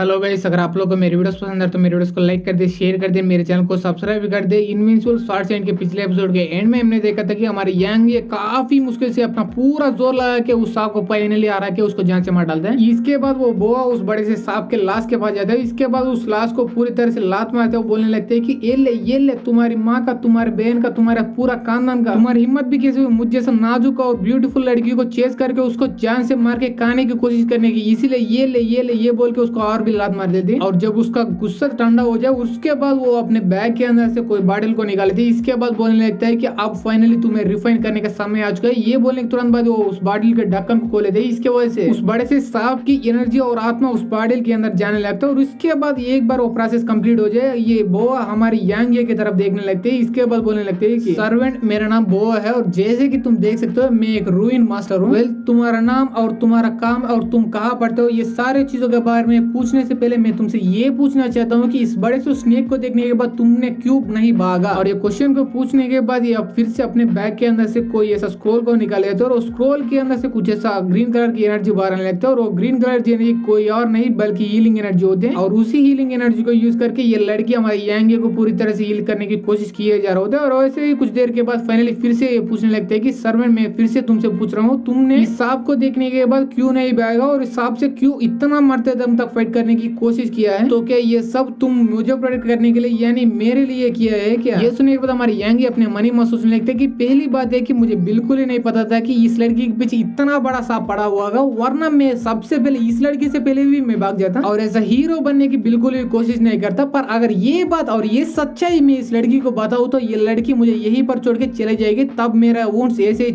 Hello guys, अगर आप लोगों को मेरी वीडियोस पसंद है तो मेरे वीडियोस को लाइक कर दे, शेयर कर दे, मेरे चैनल को सब्सक्राइब भी कर दे। इनविंसिबल शॉर्ट्स एंड के पिछले एपिसोड के एंड में हमने देखा था कि हमारे यांग ये काफी मुश्किल से अपना पूरा जोर लगा के उस सांप को फाइनली हरा के उसको जान से मार डालते हैं। इसके बाद वो बोआ उस बड़े से सांप के लाश के पास जाता है। इसके बाद उस लाश को पूरी तरह से लात मारते हुए बोलने लगते हैं कि ये ले तुम्हारी माँ का, तुम्हारे बहन का, तुम्हारे पूरा खानदान का, तुम्हारी हिम्मत भी कैसे हुई मुझ जैसा नाजुक और ब्यूटीफुल लड़की को चेस करके उसको जान से मार के खाने की कोशिश करने की, इसीलिए ये ले ये बोल के उसको और भी लात मार देती। और जब उसका गुस्सा ठंडा हो जाए उसके बाद वो अपने बैग के अंदर से कोई बॉटल को निकाली थी। इसके बाद बोलने लगता है कि अब फाइनली तुम्हें रिफाइन करने का समय आ चुका है। ये बोलने के तुरंत बाद वो उस बॉटल के ढक्कन को खोले थे। इसके वजह से उस बड़े से सांप की एनर्जी और आत्मा उस बॉटल के अंदर जाने लगता है। और इसके बाद एक बार वो प्रोसेस कंप्लीट हो जाए, ये बोआ हमारी यांग की तरफ देखने लगते हैं। इसके बाद बोलने लगते हैं कि सर्वेंट, मेरा नाम बोआ है और जैसे कि तुम देख सकते हो मैं एक रूइन मास्टर हूँ। वेल, तुम्हारा नाम और तुम्हारा काम और तुम कहाँ पढ़ते हो, ये सारे चीजों के बारे में पूछने से पहले मैं तुमसे ये पूछना चाहता हूँ कि इस बड़े से स्नेक को देखने के बाद तुमने क्यों नहीं भागा। और ये क्वेश्चन को पूछने के बाद ये फिर से अपने बैग के अंदर से कोई ऐसा स्क्रोल को निकाले लेते हैं और स्क्रोल के अंदर से कुछ ऐसा ग्रीन कलर की एनर्जी बाहर आने लगता है। और वो ग्रीन कलर की एनर्जी कोई और नहीं बल्कि हीलिंग एनर्जी होती है। और उसी हीलिंग एनर्जी को यूज करके ये लड़की हमारी यांगे को पूरी तरह से हील करने की कोशिश किए जा रहे होते हैं। और वैसे ही कुछ देर के बाद फाइनली फिर से पूछने लगते हैं कि सर्वेंट, मैं फिर से तुमसे पूछ रहा हूँ, तुमने इस सांप को देखने के बाद क्यों नहीं भागा और इस सांप से क्यों इतना मरते दम तक फाइट करने की कोशिश किया है? तो क्या ये सब तुम मुझे प्रोटेक्ट करने के लिए यानी मेरे लिए किया है क्या? ये सुनने के बाद हमारी यांगी अपने मन ही मन सोचने लगते हैं कि पहली बात है कि मुझे बिल्कुल ही नहीं पता था कि इस लड़की के पीछे इतना बड़ा सांप पड़ा हुआ होगा, वरना मैं सबसे पहले इस लड़की से पहले भी मैं भाग जाता और ऐसा हीरो बनने की बिल्कुल भी कोशिश नहीं करता। पर अगर ये बात और ये सच्चाई मैं इस लड़की को बताऊं तो ये लड़की मुझे यहीं पर छोड़ के चले जाएगी, तब मेरा वुंड्स ऐसे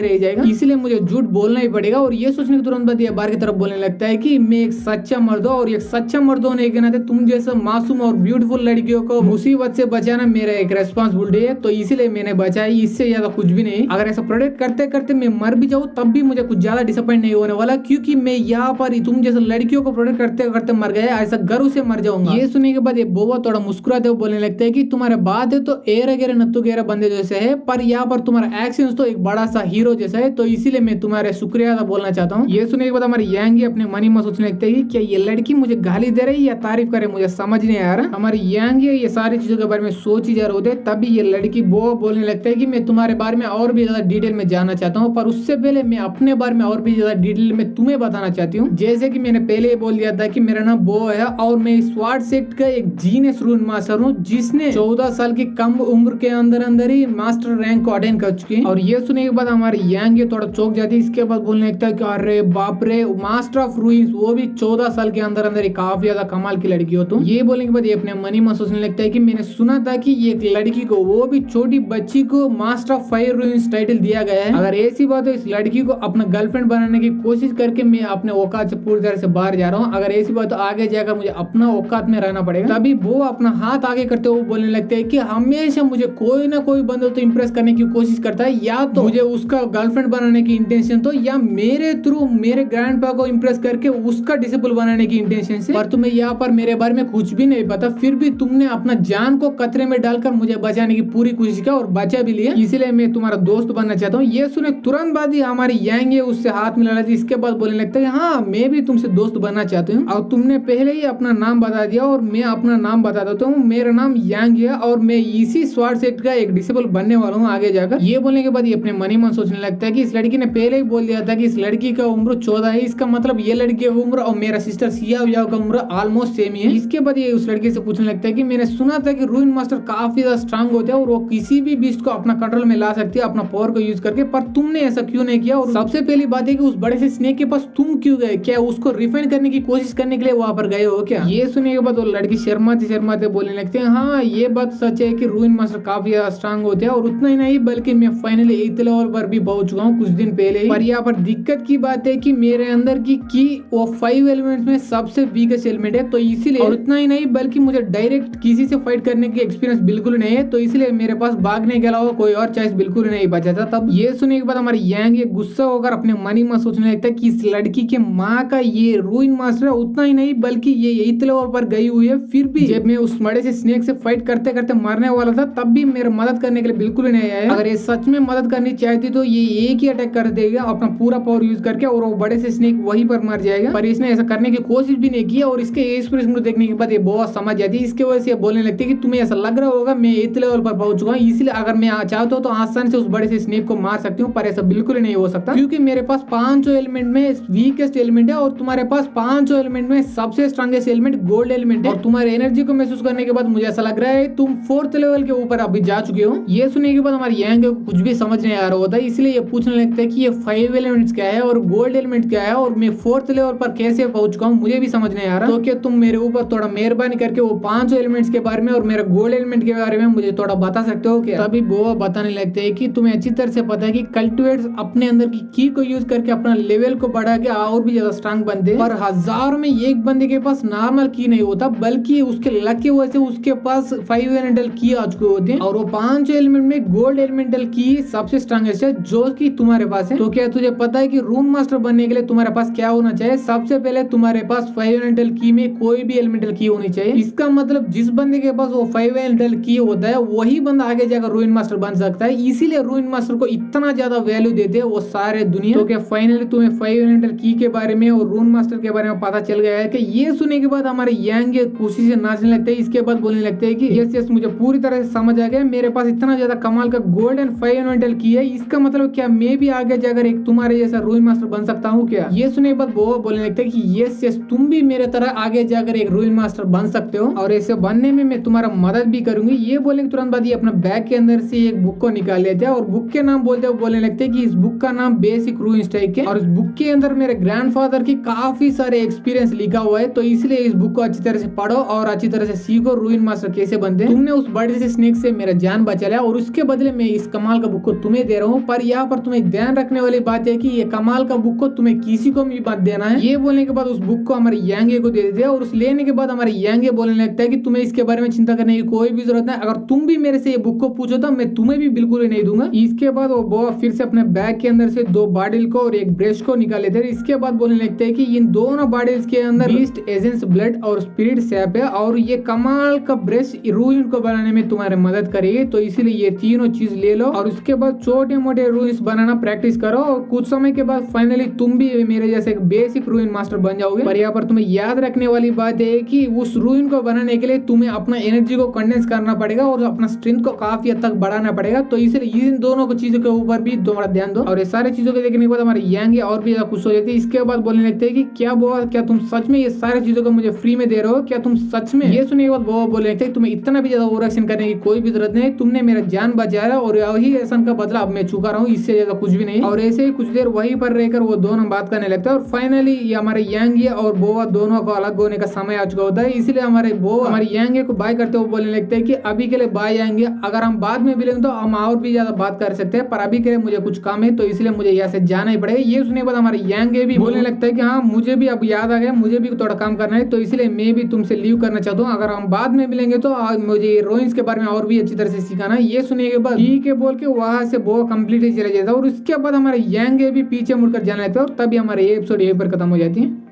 रह जाएगा। इसलिए मुझे झूठ बोलना ही पड़ेगा। और ये सोचने के तुरंत बाद ये बाहर की तरफ बोलने लगता है कि मैं एक सच्चा मर्द हूं और एक सच्चा मर्द होने के नाते तुम जैसा मासूम और ब्यूटीफुल लड़कियों को मुसीबत से बचाना मेरा एक रेस्पॉन्सिबिलिटी है, तो इसीलिए मैंने बचाई, इससे ज्यादा कुछ भी नहीं। अगर ऐसा प्रोटेक्ट करते करते मैं मर भी जाऊँ तब भी मुझे कुछ ज्यादा डिसअपॉइंट नहीं होने वाला, क्योंकि मैं यहाँ पर तुम जैसे लड़कियों को प्रोटेक्ट करते करते मर गया, ऐसा गर्व से मर जाऊंगा। ये सुनने के बाद ये बोआ थोड़ा मुस्कुराते हुए बोलने लगता है कि तुम्हारे बात है तो एरा गेरे नत्तू गेरा बंदे जैसे है, पर यहाँ पर तुम्हारा एक्शन तो एक बड़ा सा हीरो जैसा है, तो इसीलिए मैं तुम्हारे शुक्रिया बोलना चाहता हूँ। ये सुनने के बाद हमारी यांगी अपने मन ही में सोचने लगते है कि क्या ये लड़की मुझे गाली दे रही है या तारीफ करे, मुझे समझ नहीं आ रहा। हमारी यांगी ये सारी चीजों के बारे में सोच ही जा रहे होते, तभी ये लड़की बोआ बोलने लगता है कि मैं तुम्हारे बारे में और भी ज्यादा डिटेल में जानना चाहता हूँ, पर उससे पहले मैं अपने बारे में और भी ज्यादा डिटेल में तुम्हें बताना चाहती हूँ। जैसे कि मैंने पहले ही बोल दिया था कि मेरा नाम बोआ है और मैं स्वाट सेक्ट का एक जीनियस रूइन मास्टर हूँ, जिसने 14 साल की कम उम्र के अंदर ही मास्टर रैंक को अटेन कर चुकी है। और ये सुनने के बाद हमारी यांगी थोड़ा चौंक जाती है। इसके बाद बोलने लगता है कि अरे बाप रे, मास्टर ऑफ रूइंस, वो भी 14 साल के अंदर ही काफी ज्यादा कमाल की लड़की हो तुम। ये बोलने के बाद ये अपने मनी में सोचने लगता है कि मैंने सुना था कि ये एक लड़की को, वो भी छोटी बच्ची को, master of fire ruins title दिया गया है। अगर ऐसी बात है, इस लड़की को अपना गर्लफ्रेंड बनाने की कोशिश करके मैं अपने औकात से पूरी तरह से बाहर जा रहा हूँ। अगर ऐसी बात तो आगे जाकर मुझे अपना औकात में रहना पड़ेगा। तभी वो अपना हाथ आगे करते हुए बोलने लगते हैं कि हमेशा मुझे कोई ना कोई बंदा तो इम्प्रेस करने की कोशिश करता है, या तो मुझे उसका गर्लफ्रेंड बनाने की इंटेंशन तो, या मेरे थ्रू मेरे ग्रैंडपा को इम्प्रेस करके उसका डिसिपल बनाने की इंटेंशन से। पर तुम्हें यहाँ पर मेरे बारे में कुछ भी नहीं पता, फिर भी तुमने अपना जान को खतरे में डालकर मुझे बचाने की पूरी कोशिश की और बचा भी लिया, इसलिए मैं तुम्हारा दोस्त बनना चाहता हूँ। ये सुने तुरंत बाद ही हमारी यांगे उससे हाथ मिला लेती। इसके बाद बोलने लगता है हाँ, मैं भी तुमसे दोस्त बनना चाहती हूँ और तुमने पहले ही अपना नाम बता दिया और मैं अपना नाम बता देता हूँ। मेरा नाम यांग है और मैं इसी स्वाट सेक्ट का एक डिसेबल बनने वाला हूँ आगे जाकर। ये बोलने के बाद ये अपने मनी मन सोचने लगता है कि इस लड़की ने पहले ही बोल दिया था कि इस लड़की का उम्र 14 है, इसका मतलब ये लड़की की उम्र और मेरा सिस्टर सिया का उम्र ऑलमोस्ट सेम ही है। इसके बाद ये उस लड़की से पूछने लगता है कि मैंने सुना था कि रूइन मास्टर काफी ज्यादा स्ट्रांग होते हैं और वो किसी भी बीस्ट को अपना कंट्रोल में ला सकती है अपना पावर को यूज करके, पर तुमने ऐसा क्यों नहीं किया? और सबसे पहली बात है कि उस बड़े से स्नेक के पास तुम क्यों गए? क्या उसको रिफाइन करने की कोशिश करने के लिए वहां पर गए हो क्या? ये सुनने के बाद वो लड़की शर्माते बोलने लगते हैं हाँ, ये बात सच है कि रूइन मास्टर काफी ज्यादा स्ट्रांग होते हैं और उतना ही नहीं बल्कि मैं फाइनली 8th लेवल पर भी पहुंच चुका हूँ कुछ दिन पहले ही। पर यहाँ पर दिक्कत की बात है कि मेरे अंदर की वो 5 एलिमेंट्स में सबसे वीकेस्ट एलिमेंट है, तो इसीलिए, और उतना ही नहीं बल्कि मुझे डायरेक्ट किसी से फाइट करने की एक्सपीरियंस बिल्कुल नहीं है, तो इसलिए मेरे पास भागने के अलावा कोई और चॉइस बिल्कुल नहीं बचा था। तब ये सुनने के बाद हमारी यांग ये गुस्सा होकर अपने मनी में सोचने लगता है कि इस लड़की के माँ का ये रूइन मास्टर है, उतना ही नहीं बल्कि ये 8th लेवल पर गई हुई है, फिर भी जब मैं उस बड़े से स्नेक से फाइट करते करते मरने वाला था तब भी मेरा मदद करने के लिए बिल्कुल नहीं आया। अगर ये सच में मदद करनी चाहती तो ये एक ही अटैक कर देगा अपना पूरा पावर यूज करके और वो बड़े से स्नेक वहीं पर मर जाएगा, पर इसने ऐसा करने की कोशिश भी नहीं किया और इसके एक्सप्रेशन को देखने के बाद ये बहुत समझ जाती है। इसके वजह से बोलने लगती है कि तुम्हें ऐसा लग रहा होगा मैं एथ लेवल पर पहुंच चुका हूँ, इसलिए अगर मैं चाहता हूँ तो आसानी से उस बड़े से स्नेक को मार सकती हूँ, पर ऐसा बिल्कुल नहीं हो सकता क्योंकि मेरे पास 500 एलिमेंट में वीकेस्ट एलिमेंट है और तुम्हारे पास 500 एलिमेंट में सबसे स्ट्रॉन्गेस्ट एलिमेंट गोल्ड एलिमेंट है। और तुम्हारे एनर्जी को महसूस करने के बाद मुझे ऐसा लग रहा है तुम 4th लेवल के ऊपर अभी जा चुके हो। ये सुनने के बाद हमारी यांग को कुछ भी समझ नहीं आ रहा होता, इसलिए ये पूछने लगता है कि ये 5 एलिमेंट्स क्या है और गोल्ड एलिमेंट क्या है और मैं 4th लेवल पर कैसे पहुंच चुका हूँ, मुझे भी समझ नहीं आ रहा। तो क्या तुम मेरे ऊपर थोड़ा मेहरबानी करके वो 500 एलिमेंट्स के बारे में और मेरा गोल्ड एलिमेंट के बारे में मुझे थोड़ा बता सकते हो क्या? तभी वो बताने लगते हैं कि तुम्हें अच्छी तरह से पता है कि कल्टिवेट्स अपने अंदर की की को यूज करके अपना लेवल को बढ़ा के और भी ज्यादा स्ट्रांग बनते हैं। और हजारों में एक बंदे के पास नॉर्मल की नहीं होता, बल्कि उसके लक की वजह से उसके पास 5 एलिमेंटल की आ चुके होते हैं और वो 5 एलिमेंट में गोल्ड एलिमेंटल की सबसे स्ट्रांगेस्ट है जो कि तुम्हारे पास है। तो क्या तुझे पता है कि रून मास्टर बनने के लिए तुम्हारे पास क्या होना चाहिए? सबसे पहले तुम्हारे पास 5 एलिमेंटल की में कोई भी एलिमेंटल की होनी चाहिए। इसका मतलब जिस बंदे के पास वो 5 एलिमेंटल की होता है वही बंदा आगे जाकर रूइन मास्टर बन सकता है, इसीलिए रूइन मास्टर को इतना ज्यादा वैल्यू देते हैं वो सारे दुनिया। तो क्या फाइनली तुम्हें 5 एलिमेंटल की के बारे में और रून मास्टर के बारे में पता चल गया है कि ये सुनने के बाद हमारे यांग खुशी से नाचने लगते हैं। इसके बाद बोलने लगते हैं कि यस मुझे पूरी तरह से समझ आ गया, मेरे पास इतना ज्यादा कमाल का गोल्ड एंड 5 एलिमेंटल की है, इसका मतलब क्या मैं भी आगे जाकर एक तुम्हारे जैसा रूइन मास्टर बन सकता हूँ क्या? ये सुनने के बाद वो बोलने लगते हैं कि यस तुम भी मेरे तरह आगे जाकर एक रूइन मास्टर बन सकते हो और ऐसे बनने में मैं तुम्हारा मदद भी करूंगी। ये बोलने के तुरंत बाद ये अपना बैग के अंदर से एक बुक को निकाल लेते हैं और बुक के नाम बोलते हुए बोलने लगते हैं कि इस बुक का नाम बेसिक रूइन स्ट्राइक है और इस बुक के अंदर मेरे ग्रैंडफादर की काफी सारे एक्सपीरियंस लिखा हुआ है, तो इसलिए इस बुक को अच्छी तरह से पढ़ो और अच्छी तरह से सीखो रूइन मास्टर कैसे बनते हैं। तुमने उस बड़े से स्नेक से मेरा जान बचा लिया और उसके बदले में इस कमाल का बुक को तुम्हें दे रहा हूँ, पर यहाँ पर तुम्हें ध्यान रखने वाली बात है कि ये कमाल का बुक को तुम्हें किसी को भी मत देना है। ये बोलने के बाद उस बुक को हमारे यांगे को दे देते हैं और उस लेने के बाद हमारे यांगे बोलने लगता है कि तुम्हें इसके बारे में चिंता करने की कोई भी जरूरत नहीं, अगर तुम भी मेरे से ये बुक को पूछो तो मैं तुम्हें भी बिल्कुल ही नहीं दूंगा। इसके बाद वो बोआ फिर से अपने बैग के अंदर से 2 बॉटल को और एक ब्रश को निकाल लेते हैं। इसके बाद बोलने लगते हैं कि इन दोनों बॉटल्स के अंदर बीस्ट एजेंस ब्लड और स्पिरिट सैप है और ये कमाल का ब्रश रूइन को बनाने में तुम्हारी मदद करेगी, तो इसीलिए ये तीनों चीज ले लो और उसके बाद छोटे मोटे रूइंस बनाना प्रैक्टिस करो और कुछ समय के बाद फाइनली तुम भी मेरे जैसे एक बेसिक रूइन मास्टर बन जाओगे। पर यहाँ पर तुम्हें याद रखने वाली बात है कि उस रूइन को बनाने के लिए तुम्हें अपना एनर्जी को कंडेंस करना पड़ेगा और अपना स्ट्रेंथ को काफी हद तक बढ़ाना पड़ेगा, तो इसलिए इन दोनों को चीजों के ऊपर भी थोड़ा ध्यान दो। और ये सारी चीजों को देखने के बाद हमारे यांग और भी ज्यादा खुश हो जाते हैं। इसके बाद बोलने लगते हैं कि क्या तुम सच में ये सारी चीजों को मुझे फ्री में दे रहे हो? क्या तुम सच में? ये सुनने के बाद वो बोलने लगते हैं तुम्हें इतना भी ज्यादा ओवर एक्शन करने की कोई भी जरूरत नहीं, तुमने मेरा जान बचाया और यही एहसान का बदला अब मैं चुका रहा हूँ, इससे ज्यादा कुछ भी नहीं। और ऐसे ही कुछ देर वहीं पर रहकर वो दोनों बात करने लगता है और फाइनली ये हमारे यांग और बोआ दोनों को अलग होने का समय आ चुका होता है, इसलिए हमारे बोआ हमारे यांग को बाय करते हुए बोलने लगते हैं कि अभी के लिए बाय आएंगे, अगर हम बाद में मिलेंगे तो हम और भी ज्यादा बात कर सकते हैं, पर अभी के लिए मुझे कुछ काम है तो इसलिए मुझे यहाँ से जाना ही पड़ेगा। ये सुनने के बाद हमारे यांग भी बोलने लगता है कि हाँ मुझे भी अब याद आ गया, मुझे भी थोड़ा काम करना है, तो इसलिए मैं भी तुमसे लीव करना चाहता हूँ, अगर हम बाद में मिलेंगे तो मुझे रोइंस के बारे में और भी अच्छी तरह से सिखाना है। ये सुनने के बाद ठीक है बोल के वहां से वो कंप्लीटली चला जाता है और उसके बाद हमारे यांग भी पीछे मुड़कर जाने लगता है और तभी हमारे एपिसोड यहीं पर खत्म हो जाती है।